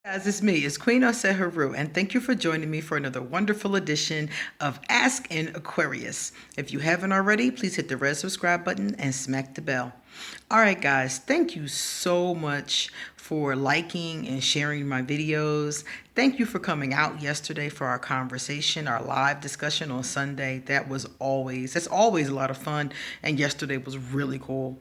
Guys, it's me, it's Queen Oseharu, and thank you for joining me for another wonderful edition of Ask in Aquarius. If you haven't already, please hit the red subscribe button and smack the bell. All right, guys, thank you so much for liking and sharing my videos. Thank you for coming out yesterday for our conversation, our live discussion on Sunday. That's always a lot of fun, and yesterday was really cool.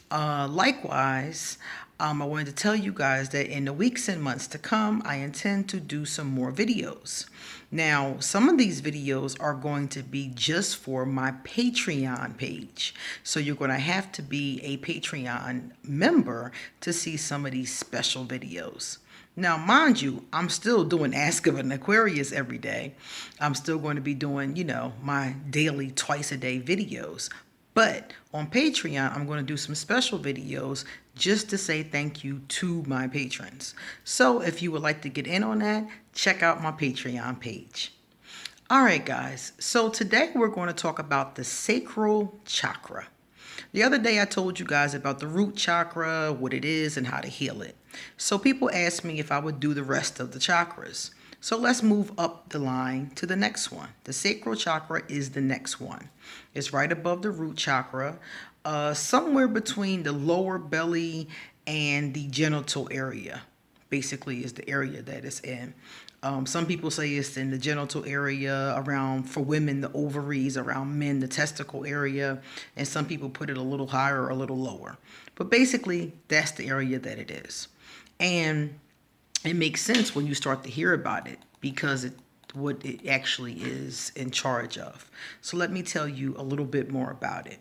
Likewise, I wanted to tell you guys that in the weeks and months to come, I intend to do some more videos. Now, some of these videos are going to be just for my Patreon page. So you're going to have to be a Patreon member to see some of these special videos. Now, mind you, I'm still doing Ask of an Aquarius every day. I'm still going to be doing, my daily, twice a day videos. But on Patreon, I'm going to do some special videos just to say thank you to my patrons. So if you would like to get in on that, check out my Patreon page. All right, guys. So today we're going to talk about the Sacral Chakra. The other day I told you guys about the root chakra, what it is, and how to heal it. So people asked me if I would do the rest of the chakras. So let's move up the line to the next one. The sacral chakra is the next one. It's right above the root chakra, somewhere between the lower belly and the genital area. Basically, is the area that it's in. Some people say it's in the genital area, around, for women, the ovaries, around men, the testicle area, and some people put it a little higher or a little lower. But basically, that's the area that it is. And it makes sense when you start to hear about it because what it actually is in charge of. So let me tell you a little bit more about it.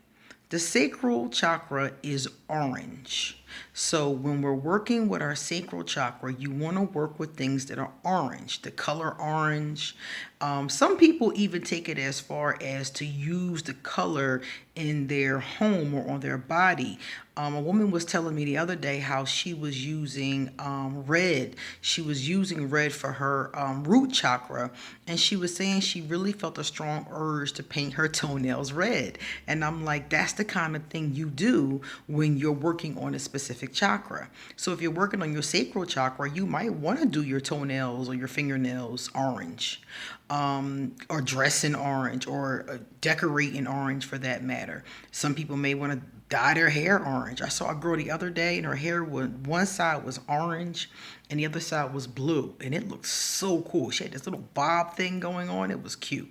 The sacral chakra is orange. So when we're working with our sacral chakra, you want to work with things that are orange, the color orange. Some people even take it as far as to use the color in their home or on their body. A woman was telling me the other day how she was using red. She was using red for her root chakra, and she was saying she really felt a strong urge to paint her toenails red. And I'm like, that's the kind of thing you do when you're working on a specific chakra. So if you're working on your sacral chakra, you might want to do your toenails or your fingernails orange, or dress in orange, or decorate in orange for that matter. Some people may want to dye their hair orange. I saw a girl the other day and her hair was, one side was orange and the other side was blue, and it looked so cool. She had this little bob thing going on. It was cute.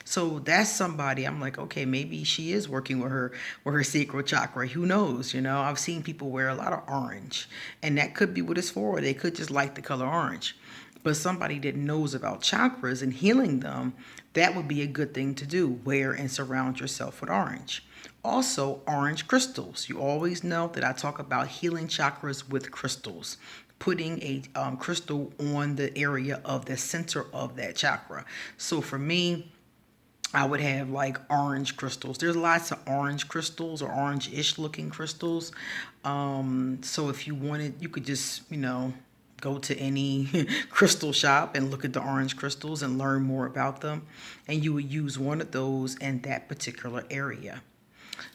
So that's somebody I'm like, okay, maybe she is working with her sacral chakra. Who knows? I've seen people wear a lot of orange, and that could be what it's for. They could just like the color orange. But somebody that knows about chakras and healing them, that would be a good thing to do. Wear and surround yourself with orange. Also, orange crystals. You always know that I talk about healing chakras with crystals, putting a crystal on the area of the center of that chakra. So for me, I would have like orange crystals. There's lots of orange crystals or orange-ish looking crystals. So if you wanted, you could just, go to any crystal shop and look at the orange crystals and learn more about them. And you would use one of those in that particular area.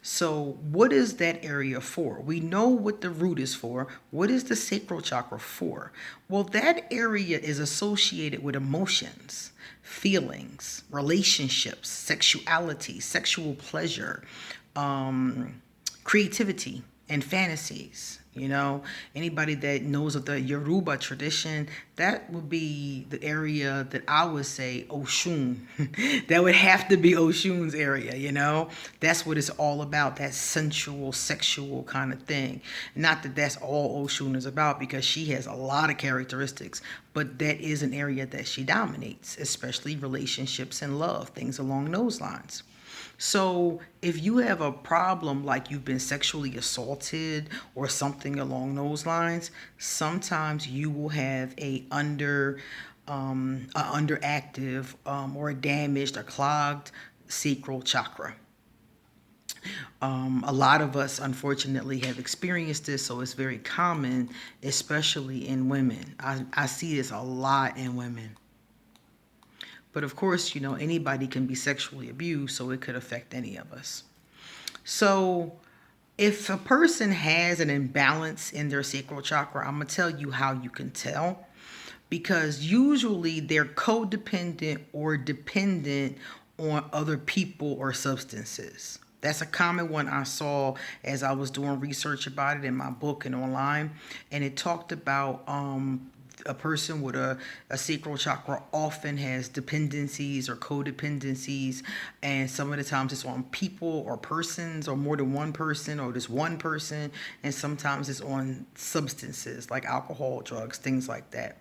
So what is that area for? We know what the root is for. What is the sacral chakra for? Well, that area is associated with emotions, feelings, relationships, sexuality, sexual pleasure, creativity, and fantasies. Anybody that knows of the Yoruba tradition, that would be the area that I would say Oshun. That would have to be Oshun's area. That's what it's all about, that sensual, sexual kind of thing. Not that that's all Oshun is about, because she has a lot of characteristics, but that is an area that she dominates, especially relationships and love, things along those lines. So if you have a problem like you've been sexually assaulted or something along those lines, sometimes you will have a underactive or a damaged or clogged sacral chakra. A lot of us, unfortunately, have experienced this, so it's very common, especially in women. I see this a lot in women. But of course, anybody can be sexually abused, so it could affect any of us. So if a person has an imbalance in their sacral chakra, I'm going to tell you how you can tell. because usually they're codependent or dependent on other people or substances. That's a common one I saw as I was doing research about it in my book and online. And it talked about a person with a sacral chakra often has dependencies or codependencies. And some of the times it's on people or persons or more than one person or just one person. And sometimes it's on substances like alcohol, drugs, things like that.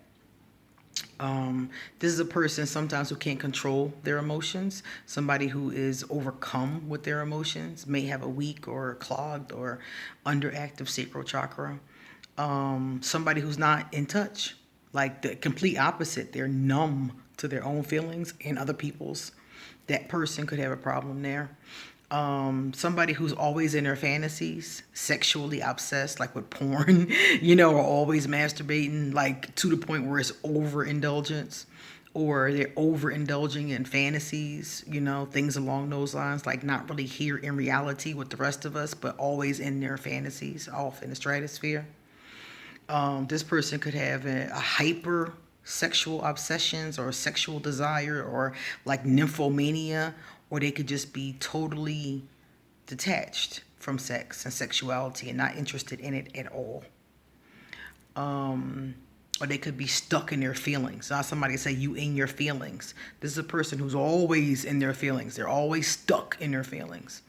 This is a person sometimes who can't control their emotions. Somebody who is overcome with their emotions may have a weak or clogged or underactive sacral chakra. Somebody who's not in touch, like the complete opposite. They're numb to their own feelings and other people's. That person could have a problem there. Somebody who's always in their fantasies, sexually obsessed, like with porn, or always masturbating, like to the point where it's overindulgence, or they're overindulging in fantasies, things along those lines, like not really here in reality with the rest of us, but always in their fantasies, off in the stratosphere. This person could have a hyper sexual obsessions or sexual desire or like nymphomania, or they could just be totally detached from sex and sexuality and not interested in it at all. Or they could be stuck in their feelings. Now somebody say you in your feelings. This is a person who's always in their feelings. They're always stuck in their feelings.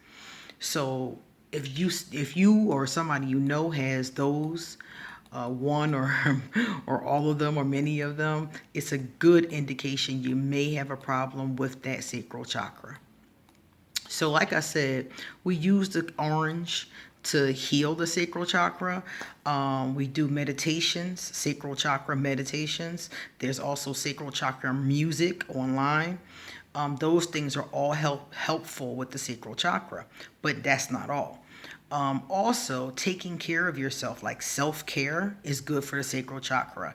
So if you or somebody has those, one or all of them or many of them, it's a good indication you may have a problem with that sacral chakra. So like I said, we use the orange to heal the sacral chakra. We do meditations, sacral chakra meditations. There's also sacral chakra music online. Those things are all helpful with the sacral chakra, but that's not all. Also, taking care of yourself, like self-care, is good for the sacral chakra.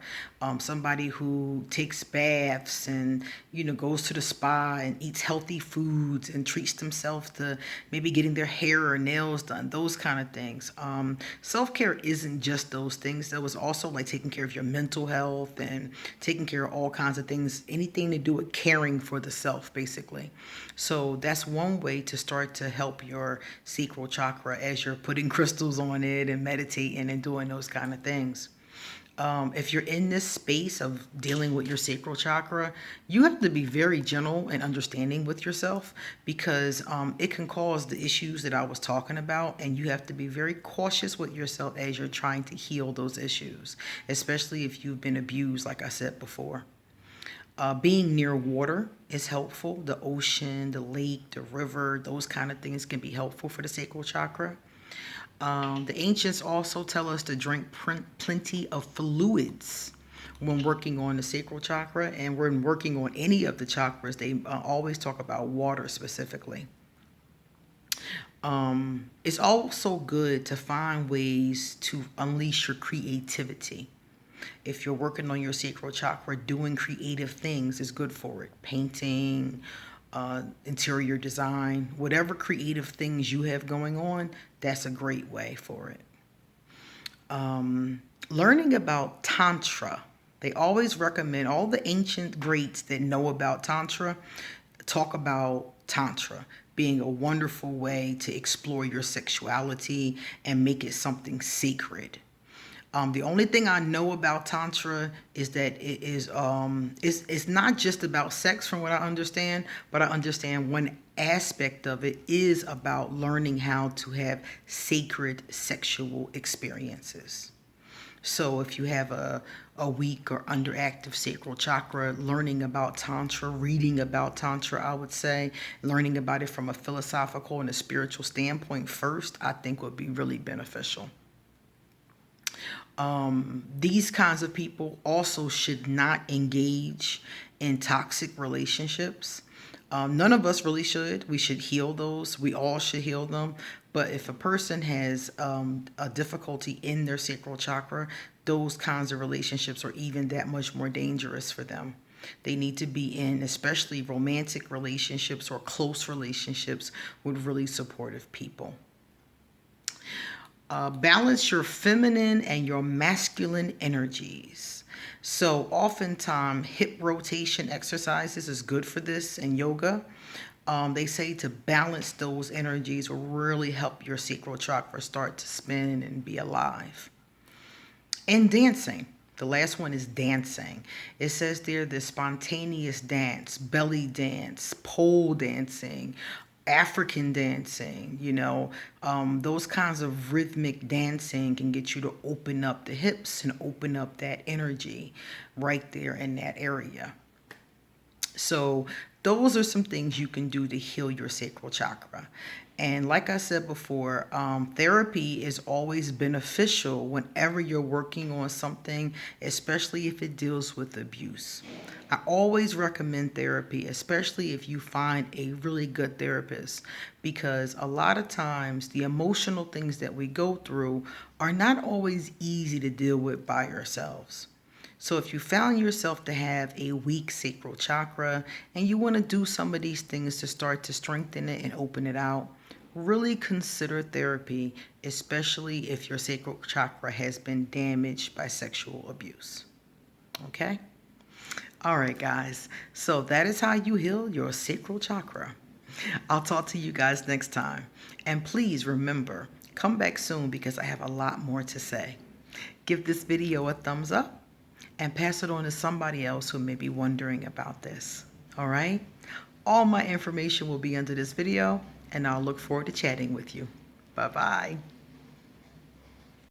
Somebody who takes baths and goes to the spa and eats healthy foods and treats themselves to maybe getting their hair or nails done, those kind of things. Self-care isn't just those things. There was also like taking care of your mental health and taking care of all kinds of things, anything to do with caring for the self, basically. So that's one way to start to help your sacral chakra as you're putting crystals on it and meditating and doing those kind of things. If you're in this space of dealing with your sacral chakra, you have to be very gentle and understanding with yourself, because it can cause the issues that I was talking about, and you have to be very cautious with yourself as you're trying to heal those issues, especially if you've been abused, like I said before. Being near water is helpful. The ocean, the lake, the river, those kind of things can be helpful for the sacral chakra. The ancients also tell us to drink plenty of fluids when working on the sacral chakra, and when working on any of the chakras, they always talk about water specifically. It's also good to find ways to unleash your creativity. If you're working on your sacral chakra, doing creative things is good for it. Painting, interior design, whatever creative things you have going on, that's a great way for it. Learning about Tantra. They always recommend, all the ancient greats that know about Tantra talk about Tantra being a wonderful way to explore your sexuality and make it something sacred. The only thing I know about Tantra is that it is it's not just about sex, from what I understand, but I understand one aspect of it is about learning how to have sacred sexual experiences. So if you have a weak or underactive sacral chakra, learning about Tantra, reading about Tantra, I would say, learning about it from a philosophical and a spiritual standpoint first, I think would be really beneficial. These kinds of people also should not engage in toxic relationships. None of us really should. We should heal those. We all should heal them. But if a person has a difficulty in their sacral chakra, those kinds of relationships are even that much more dangerous for them. They need to be in, especially romantic relationships or close relationships with really supportive people. Balance your feminine and your masculine energies. So oftentimes hip rotation exercises is good for this in yoga. They say to balance those energies will really help your sacral chakra start to spin and be alive. And dancing. The last one is dancing. It says there the spontaneous dance, belly dance, pole dancing, African dancing, those kinds of rhythmic dancing can get you to open up the hips and open up that energy right there in that area. So those are some things you can do to heal your sacral chakra. And like I said before, therapy is always beneficial whenever you're working on something, especially if it deals with abuse. I always recommend therapy, especially if you find a really good therapist, because a lot of times the emotional things that we go through are not always easy to deal with by ourselves. So if you found yourself to have a weak sacral chakra and you want to do some of these things to start to strengthen it and open it out, really consider therapy, especially if your sacral chakra has been damaged by sexual abuse. Okay? All right, guys. So that is how you heal your sacral chakra. I'll talk to you guys next time. And please remember, come back soon because I have a lot more to say. Give this video a thumbs up and pass it on to somebody else who may be wondering about this. All right? All my information will be under this video, and I'll look forward to chatting with you. Bye-bye.